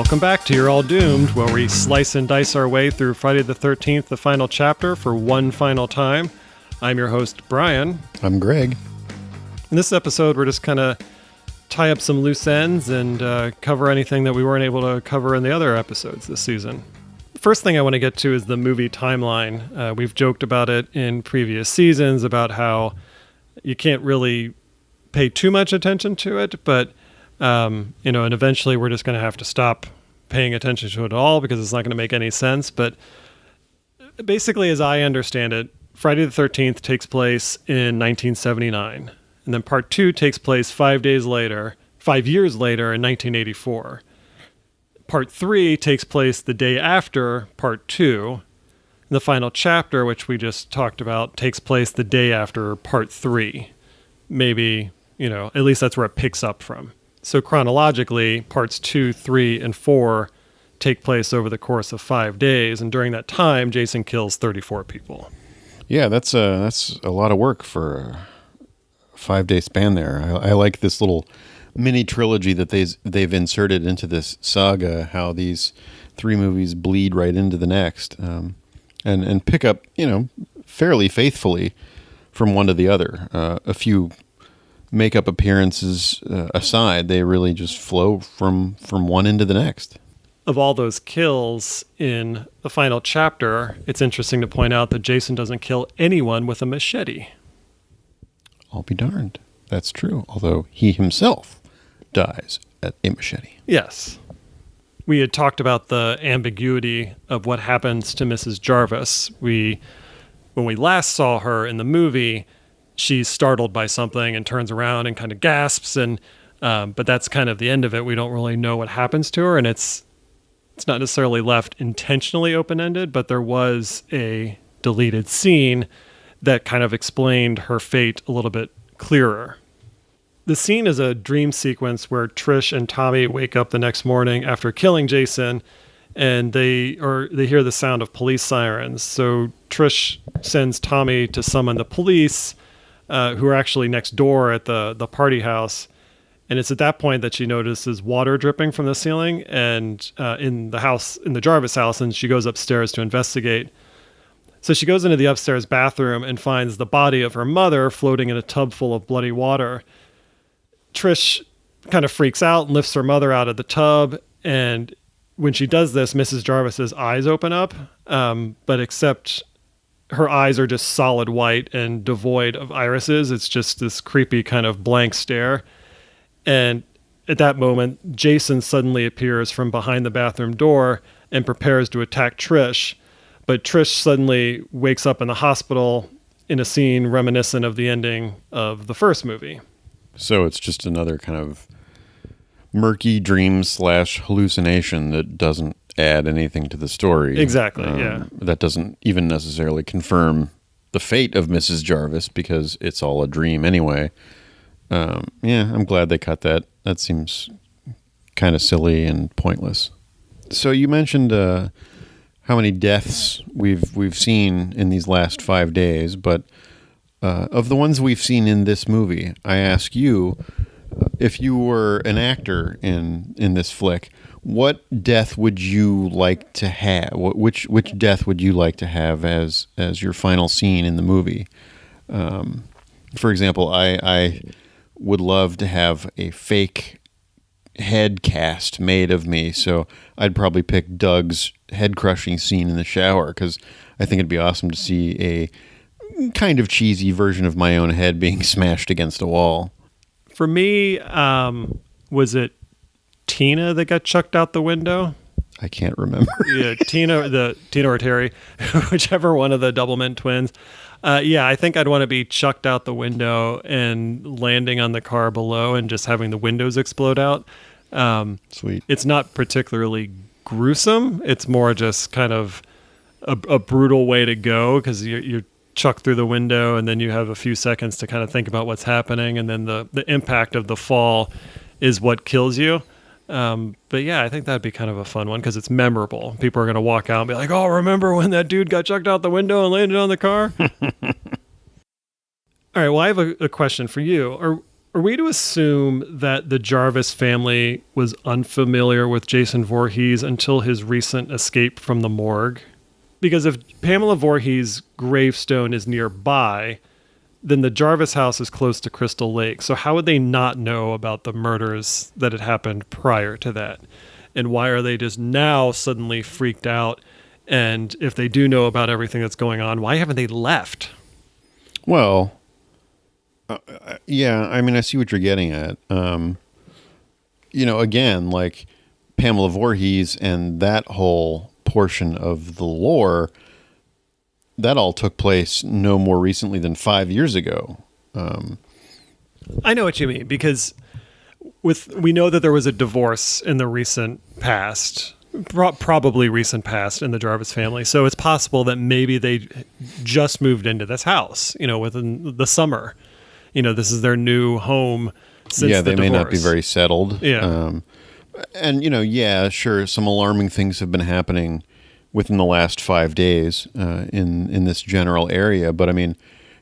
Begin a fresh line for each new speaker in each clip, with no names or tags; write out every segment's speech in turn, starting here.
Welcome back to You're All Doomed, where we slice and dice our way through Friday the 13th, the final chapter, for one final time. I'm your host, Brian.
I'm Greg.
In this episode, we're just kind of tie up some loose ends and cover anything that we weren't able to cover in the other episodes this season. The first thing I want to get to is the movie timeline. We've joked about it in previous seasons about how you can't really pay too much attention to it, but and eventually we're just going to have to stop paying attention to it at all because it's not going to make any sense. But basically, as I understand it, Friday the 13th takes place in 1979. And then part 2 takes place 5 years later in 1984. Part 3 takes place the day after part 2. And the final chapter, which we just talked about, takes place the day after part 3. Maybe, at least that's where it picks up from. So chronologically, parts 2, 3, and 4 take place over the course of 5 days. And during that time, Jason kills 34 people.
Yeah, that's a lot of work for a 5-day span there. I like this little mini trilogy that they've inserted into this saga, how these 3 movies bleed right into the next, and pick up, fairly faithfully from one to the other. A few makeup appearances aside, they really just flow from one into the next.
Of all those kills in the final chapter, it's interesting to point out that Jason doesn't kill anyone with a machete.
I'll be darned. That's true. Although he himself dies at a machete.
Yes. We had talked about the ambiguity of what happens to Mrs. Jarvis. When we last saw her in the movie, she's startled by something and turns around and kind of gasps, but that's kind of the end of it. We don't really know what happens to her, and it's not necessarily left intentionally open-ended, but there was a deleted scene that kind of explained her fate a little bit clearer. The scene is a dream sequence where Trish and Tommy wake up the next morning after killing Jason, and they hear the sound of police sirens. So Trish sends Tommy to summon the police, who are actually next door at the party house. And it's at that point that she notices water dripping from the ceiling and in the Jarvis house, and she goes upstairs to investigate. So she goes into the upstairs bathroom and finds the body of her mother floating in a tub full of bloody water. Trish kind of freaks out and lifts her mother out of the tub, and when she does this, Mrs. Jarvis's eyes open up, but except her eyes are just solid white and devoid of irises. It's just this creepy kind of blank stare. And at that moment, Jason suddenly appears from behind the bathroom door and prepares to attack Trish. But Trish suddenly wakes up in the hospital in a scene reminiscent of the ending of the first movie.
So it's just another kind of murky dream / hallucination that doesn't add anything to the story.
Exactly, yeah.
That doesn't even necessarily confirm the fate of Mrs. Jarvis because it's all a dream anyway. I'm glad they cut that. That seems kind of silly and pointless. So you mentioned how many deaths we've seen in these last 5 days, but of the ones we've seen in this movie, I ask you, if you were an actor in this flick, what death would you like to have? Which death would you like to have as your final scene in the movie? For example, I would love to have a fake head cast made of me, so I'd probably pick Doug's head-crushing scene in the shower, because I think it'd be awesome to see a kind of cheesy version of my own head being smashed against a wall.
For me, was it Tina that got chucked out the window?
I can't remember.
Yeah, Tina or Terry, whichever one of the Doublemint twins. I think I'd want to be chucked out the window and landing on the car below and just having the windows explode out.
Sweet.
It's not particularly gruesome. It's more just kind of a brutal way to go, because you're chucked through the window and then you have a few seconds to kind of think about what's happening, and then the impact of the fall is what kills you. But yeah, I think that'd be kind of a fun one because it's memorable. People are going to walk out and be like, oh, remember when that dude got chucked out the window and landed on the car? All right, well, I have a question for you. Are we to assume that the Jarvis family was unfamiliar with Jason Voorhees until his recent escape from the morgue? Because if Pamela Voorhees' gravestone is nearby, then the Jarvis house is close to Crystal Lake. So how would they not know about the murders that had happened prior to that? And why are they just now suddenly freaked out? And if they do know about everything that's going on, why haven't they left?
Well, yeah, I mean, I see what you're getting at. Again, like Pamela Voorhees and that whole portion of the lore, that all took place no more recently than 5 years ago.
I know what you mean, because we know that there was a divorce in the recent past, probably recent past in the Jarvis family. So it's possible that maybe they just moved into this house, within the summer. This is their new home since the divorce. They may not be
very settled.
Yeah.
Sure, some alarming things have been happening within the last 5 days in this general area. But I mean,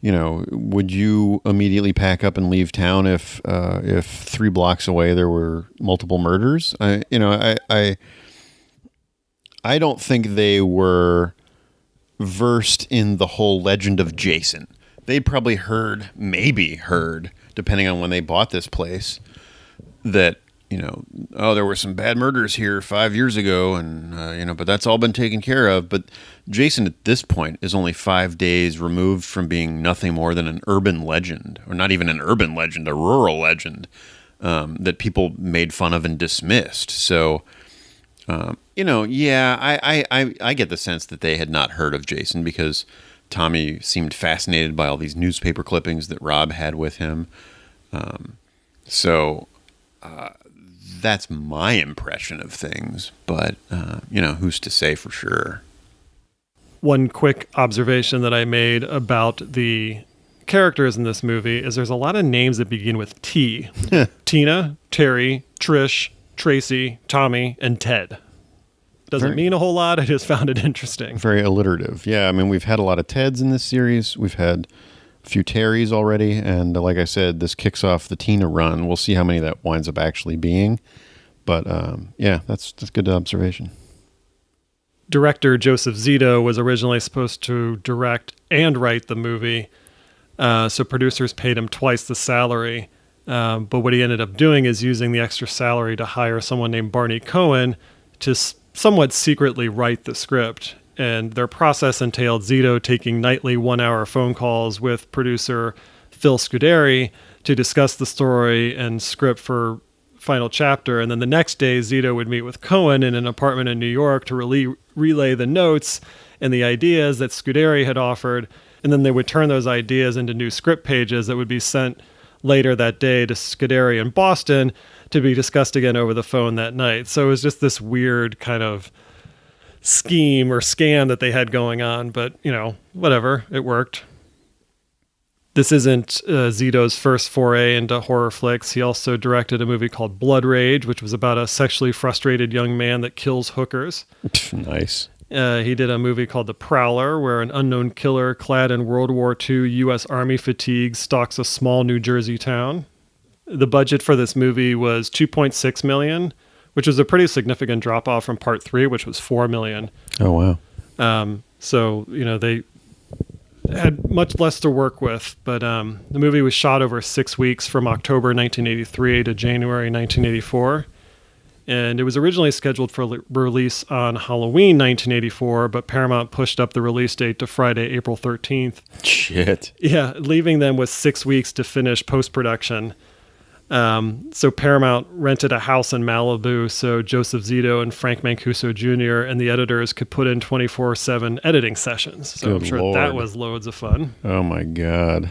would you immediately pack up and leave town if 3 blocks away there were multiple murders? I don't think they were versed in the whole legend of Jason. They'd probably heard, depending on when they bought this place, that, there were some bad murders here 5 years ago, and, but that's all been taken care of. But Jason, at this point, is only 5 days removed from being nothing more than an urban legend, or not even an urban legend, a rural legend, that people made fun of and dismissed. So, I get the sense that they had not heard of Jason because Tommy seemed fascinated by all these newspaper clippings that Rob had with him. That's my impression of things, but, who's to say for sure?
One quick observation that I made about the characters in this movie is there's a lot of names that begin with T. Tina, Terry, Trish, Tracy, Tommy, and Ted. Doesn't mean a whole lot. I just found it interesting.
Very alliterative. Yeah, I mean, we've had a lot of Teds in this series. We've had a few Terrys already. And like I said, this kicks off the Tina run. We'll see how many that winds up actually being. But that's a good observation.
Director Joseph Zito was originally supposed to direct and write the movie. So producers paid him twice the salary. But what he ended up doing is using the extra salary to hire someone named Barney Cohen to somewhat secretly write the script. And their process entailed Zito taking nightly 1-hour phone calls with producer Phil Scuderi to discuss the story and script for final chapter. And then the next day, Zito would meet with Cohen in an apartment in New York to relay the notes and the ideas that Scuderi had offered. And then they would turn those ideas into new script pages that would be sent later that day to Scuderi in Boston to be discussed again over the phone that night. So it was just this weird kind of scheme or scam that they had going on, but whatever, it worked. This isn't Zito's first foray into horror flicks. He also directed a movie called Blood Rage, which was about a sexually frustrated young man that kills hookers.
Nice.
He did a movie called The Prowler, where an unknown killer clad in World War II U.S. Army fatigues stalks a small New Jersey town. The budget for this movie was $2.6 million, which was a pretty significant drop-off from Part 3, which was $4 million.
Oh, wow.
So, they had much less to work with, but the movie was shot over 6 weeks from October 1983 to January 1984. And it was originally scheduled for release on Halloween 1984, but Paramount pushed up the release date to Friday, April 13th.
Shit.
Yeah, leaving them with 6 weeks to finish post-production. So Paramount rented a house in Malibu so Joseph Zito and Frank Mancuso Jr. and the editors could put in 24/7 editing sessions. So
Good
I'm sure
Lord.
that was loads of fun.
Oh, my God.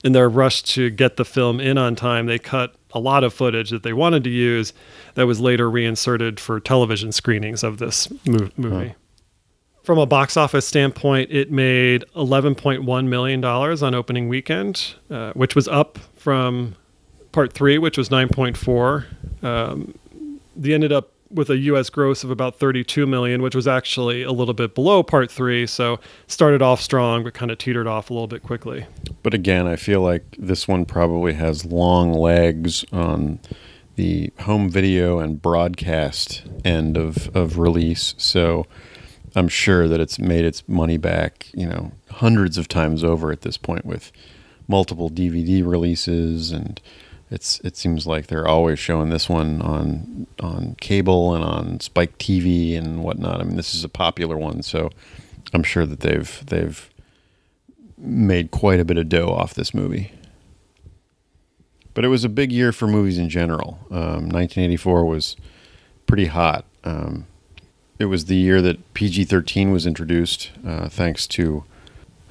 In their rush to get the film in on time, they cut a lot of footage that they wanted to use that was later reinserted for television screenings of this movie. Huh. From a box office standpoint, it made $11.1 million on opening weekend, which was up from Part 3, which was 9.4. They ended up with a U.S. gross of about $32 million, which was actually a little bit below Part 3, so started off strong but kind of teetered off a little bit quickly.
But again, I feel like this one probably has long legs on the home video and broadcast end of release. So I'm sure that it's made its money back, hundreds of times over at this point with multiple DVD releases, and it seems like they're always showing this one on cable and on Spike TV and whatnot. I mean, this is a popular one, so I'm sure that they've made quite a bit of dough off this movie. But it was a big year for movies in general. 1984 was pretty hot. It was the year that PG-13 was introduced, thanks to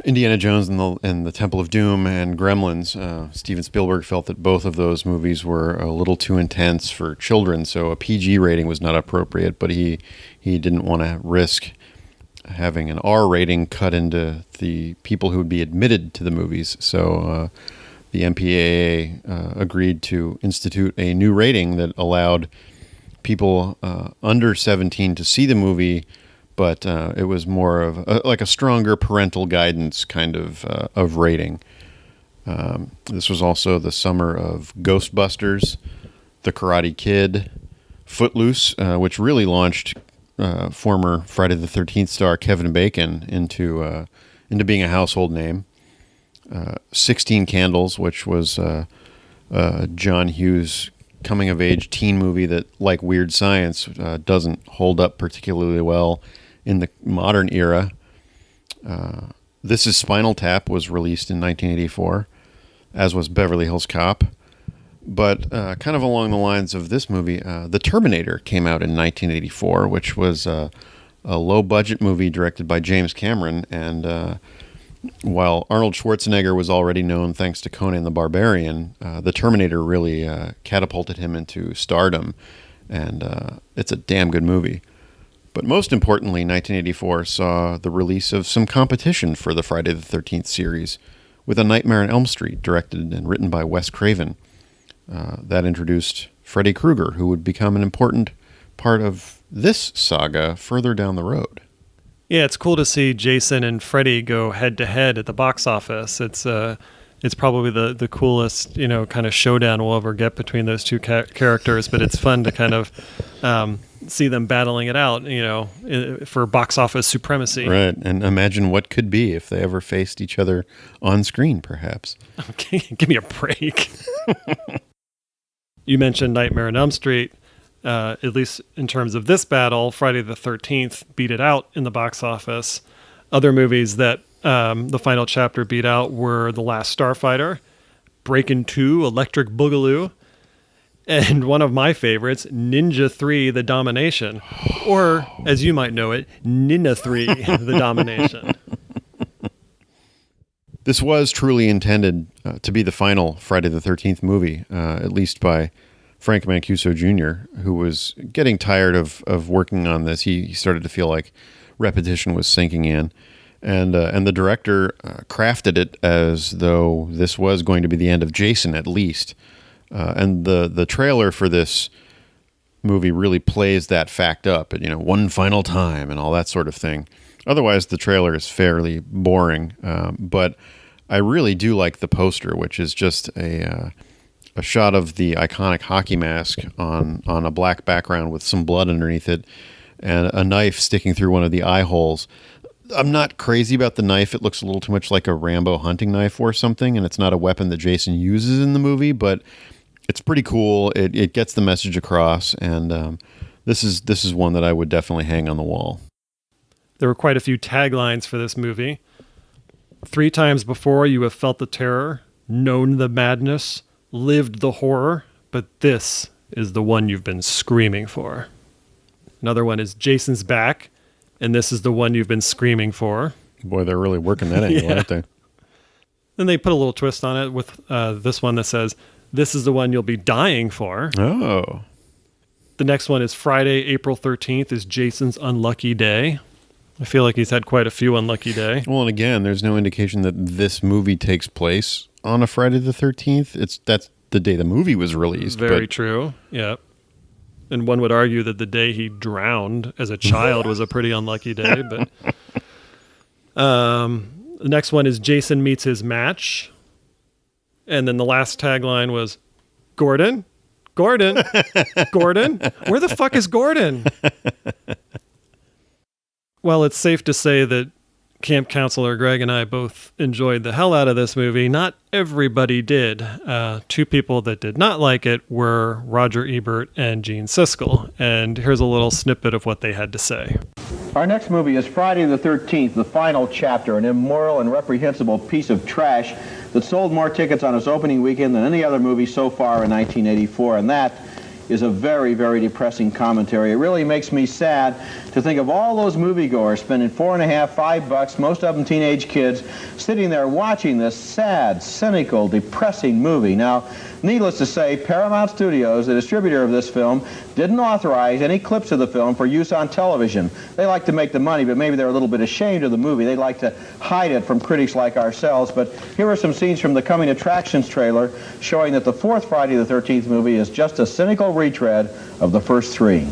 Indiana Jones and the Temple of Doom and Gremlins. Steven Spielberg felt that both of those movies were a little too intense for children, so a PG rating was not appropriate, but he didn't want to risk having an R rating cut into the people who would be admitted to the movies. So the MPAA agreed to institute a new rating that allowed people under 17 to see the movie, but it was more of like a stronger parental guidance kind of rating. This was also the summer of Ghostbusters, The Karate Kid, Footloose, which really launched former Friday the 13th star Kevin Bacon into being a household name. 16 Candles, which was John Hughes' coming-of-age teen movie that, like Weird Science, doesn't hold up particularly well in the modern era. This is Spinal Tap was released in 1984, as was Beverly Hills Cop. But kind of along the lines of this movie, The Terminator came out in 1984, which was a low-budget movie directed by James Cameron. And while Arnold Schwarzenegger was already known thanks to Conan the Barbarian, The Terminator really catapulted him into stardom. And it's a damn good movie. But most importantly, 1984 saw the release of some competition for the Friday the 13th series with A Nightmare on Elm Street, directed and written by Wes Craven. That introduced Freddy Krueger, who would become an important part of this saga further down the road.
Yeah, it's cool to see Jason and Freddy go head to head at the box office. It's probably the coolest kind of showdown we'll ever get between those two characters. But it's fun to kind of see them battling it out, for box office supremacy.
Right, and imagine what could be if they ever faced each other on screen, perhaps.
Okay, give me a break. You mentioned Nightmare on Elm Street. At least in terms of this battle, Friday the 13th beat it out in the box office. Other movies that the final chapter beat out were The Last Starfighter, Breakin' 2, Electric Boogaloo, and one of my favorites, Ninja 3, The Domination. Or, as you might know it, Ninja 3, The Domination.
This was truly intended to be the final Friday the 13th movie, at least by Frank Mancuso Jr., who was getting tired of working on this. He started to feel like repetition was sinking in. And the director crafted it as though this was going to be the end of Jason, at least. And the trailer for this movie really plays that fact up, one final time and all that sort of thing. Otherwise, the trailer is fairly boring, but I really do like the poster, which is just a shot of the iconic hockey mask on a black background with some blood underneath it and a knife sticking through one of the eye holes. I'm not crazy about the knife. It looks a little too much like a Rambo hunting knife or something, and it's not a weapon that Jason uses in the movie, but it's pretty cool. It gets the message across, and this is one that I would definitely hang on the wall.
There were quite a few taglines for this movie. 3 times before you have felt the terror, known the madness, lived the horror, but this is the one you've been screaming for. Another one is Jason's back, and this is the one you've been screaming for.
Boy, they're really working that angle, aren't they?
Then they put a little twist on it with this one that says, this is the one you'll be dying for.
Oh.
The next one is Friday, April 13th is Jason's unlucky day. I feel like he's had quite a few unlucky day.
Well, and again, there's no indication that this movie takes place on a Friday the 13th. That's the day the movie was released.
Very true. Yeah. And one would argue that the day he drowned as a child was a pretty unlucky day. But the next one is Jason meets his match. And then the last tagline was, Gordon? Gordon? Gordon? Where the fuck is Gordon? Well, it's safe to say that camp counselor Greg and I both enjoyed the hell out of this movie. Not everybody did. Two people that did not like it were Roger Ebert and Gene Siskel. And here's a little snippet of what they had to say.
Our next movie is Friday the 13th, the final chapter, an immoral and reprehensible piece of trash that sold more tickets on its opening weekend than any other movie so far in 1984, and that is a very, very depressing commentary. It really makes me sad to think of all those moviegoers spending $4.50, $5, most of them teenage kids, sitting there watching this sad, cynical, depressing movie. Now, needless to say, Paramount Studios, the distributor of this film, didn't authorize any clips of the film for use on television. They like to make the money, but maybe they're a little bit ashamed of the movie. They like to hide it from critics like ourselves. But here are some scenes from the Coming Attractions trailer showing that the fourth Friday the 13th movie is just a cynical retread of the first three.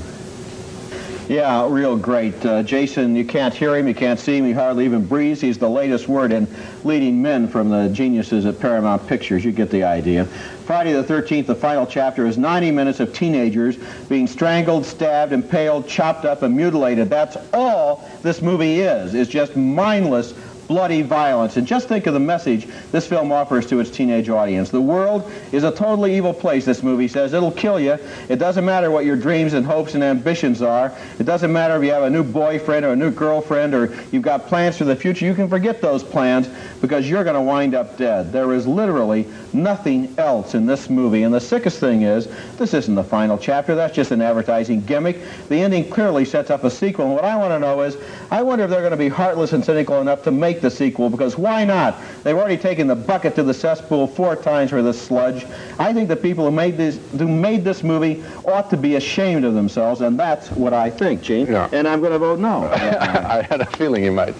Yeah, real great. Jason, you can't hear him, you can't see him, he hardly even breathes. He's the latest word in leading men from the geniuses at Paramount Pictures. You get the idea. Friday the 13th, the final chapter, is 90 minutes of teenagers being strangled, stabbed, impaled, chopped up, and mutilated. That's all this movie is just mindless, bloody violence. And just think of the message this film offers to its teenage audience. The world is a totally evil place, this movie says. It'll kill you. It doesn't matter what your dreams and hopes and ambitions are. It doesn't matter if you have a new boyfriend or a new girlfriend or you've got plans for the future. You can forget those plans because you're going to wind up dead. There is literally nothing else in this movie. And the sickest thing is, this isn't the final chapter. That's just an advertising gimmick. The ending clearly sets up a sequel. And what I want to know is, I wonder if they're going to be heartless and cynical enough to make the sequel, because why not? They've already taken the bucket to the cesspool 4 times for this sludge. I think the people who made this movie ought to be ashamed of themselves, and that's what I think, Gene.
Yeah.
And I'm going to vote no.
I had a feeling you might.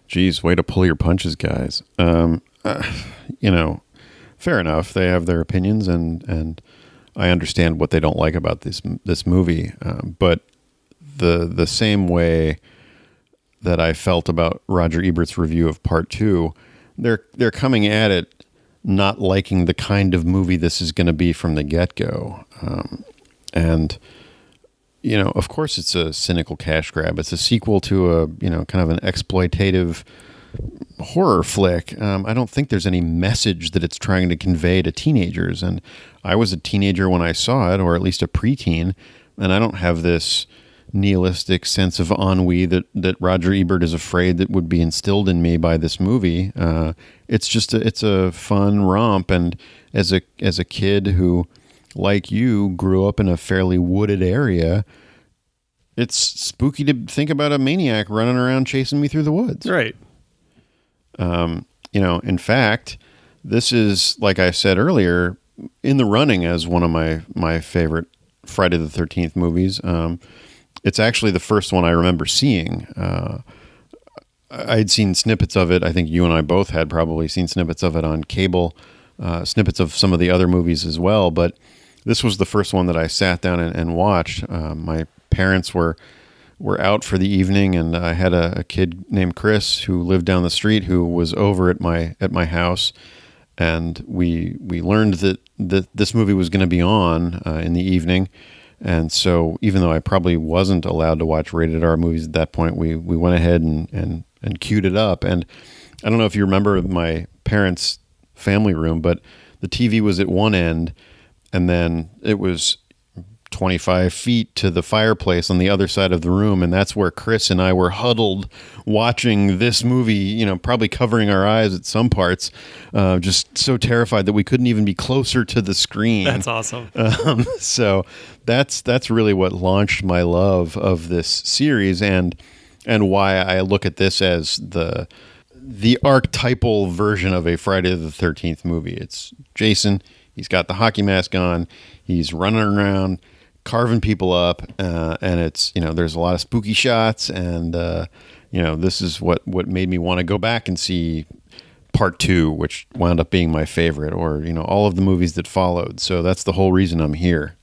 Geez, way to pull your punches, guys. Fair enough. They have their opinions, and I understand what they don't like about this movie. But the same way that I felt about Roger Ebert's review of Part 2, they're coming at it not liking the kind of movie this is going to be from the get-go. And of course it's a cynical cash grab. It's a sequel to a, kind of an exploitative horror flick. I don't think there's any message that it's trying to convey to teenagers. And I was a teenager when I saw it, or at least a preteen, and I don't have this nihilistic sense of ennui that Roger Ebert is afraid that would be instilled in me by this movie. It's a fun romp, and as a kid who, like you, grew up in a fairly wooded area, it's spooky to think about a maniac running around chasing me through the woods.
Right.
In fact, this is, like I said earlier, in the running as one of my favorite Friday the 13th movies. It's actually the first one I remember seeing. I'd seen snippets of it. I think you and I both had probably seen snippets of it on cable, snippets of some of the other movies as well. But this was the first one that I sat down and watched. My parents were out for the evening, and I had a kid named Chris who lived down the street who was over at my house, and we learned that this movie was going to be on in the evening. And so even though I probably wasn't allowed to watch rated R movies at that point, we went ahead and queued it up. And I don't know if you remember my parents' family room, but the TV was at one end, and then it was 25 feet to the fireplace on the other side of the room. And that's where Chris and I were huddled watching this movie, probably covering our eyes at some parts, just so terrified that we couldn't even be closer to the screen.
That's awesome.
So that's really what launched my love of this series, and why I look at this as the archetypal version of a Friday the 13th movie. It's Jason. He's got the hockey mask on. He's running around, carving people up, and it's there's a lot of spooky shots, and this is what made me want to go back and see Part 2, which wound up being my favorite, or all of the movies that followed. So that's the whole reason I'm here.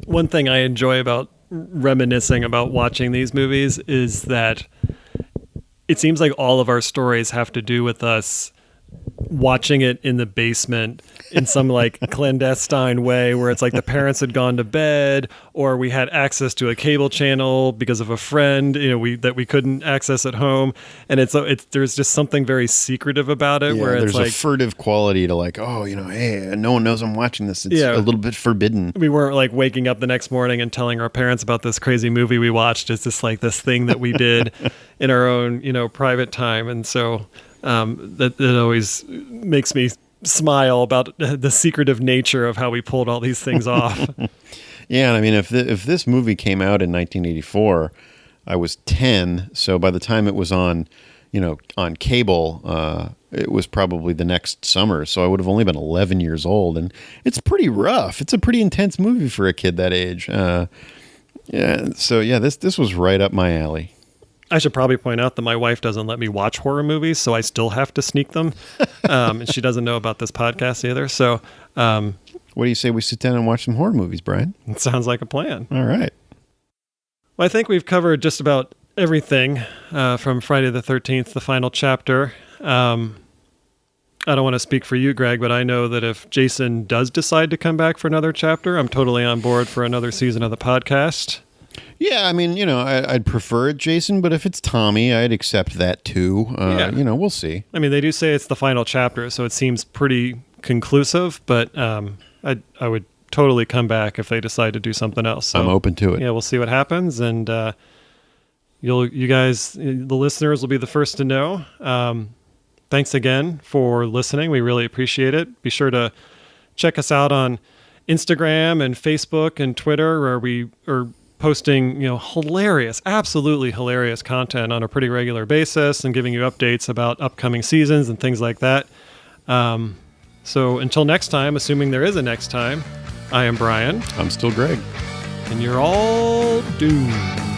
One thing I enjoy about reminiscing about watching these movies is that it seems like all of our stories have to do with us watching it in the basement in some like clandestine way where it's like the parents had gone to bed, or we had access to a cable channel because of a friend, that we couldn't access at home. And it's there's just something very secretive about it, where it's
there's
like
a furtive quality to like, hey, no one knows I'm watching this. It's a little bit forbidden.
We weren't like waking up the next morning and telling our parents about this crazy movie we watched. It's just like this thing that we did in our own, private time. And so that always makes me smile about the secretive nature of how we pulled all these things off.
Yeah, I mean, if this movie came out in 1984, I was 10. So by the time it was on cable, it was probably the next summer. So I would have only been 11 years old, and it's pretty rough. It's a pretty intense movie for a kid that age. This was right up my alley.
I should probably point out that my wife doesn't let me watch horror movies, so I still have to sneak them. And she doesn't know about this podcast either. So,
what do you say we sit down and watch some horror movies, Brian?
It sounds like a plan.
All right.
Well, I think we've covered just about everything from Friday the 13th, the final chapter. I don't want to speak for you, Greg, but I know that if Jason does decide to come back for another chapter, I'm totally on board for another season of the podcast.
Yeah, I mean, I'd prefer it, Jason, but if it's Tommy, I'd accept that too. We'll see.
I mean, they do say it's the final chapter, so it seems pretty conclusive, but I would totally come back if they decide to do something else. So,
I'm open to it.
Yeah, we'll see what happens, and you guys, the listeners, will be the first to know. Thanks again for listening. We really appreciate it. Be sure to check us out on Instagram and Facebook and Twitter, where we are posting, absolutely hilarious content on a pretty regular basis and giving you updates about upcoming seasons and things like that. So until next time, assuming there is a next time, I am Brian.
I'm still Greg.
And you're all doomed.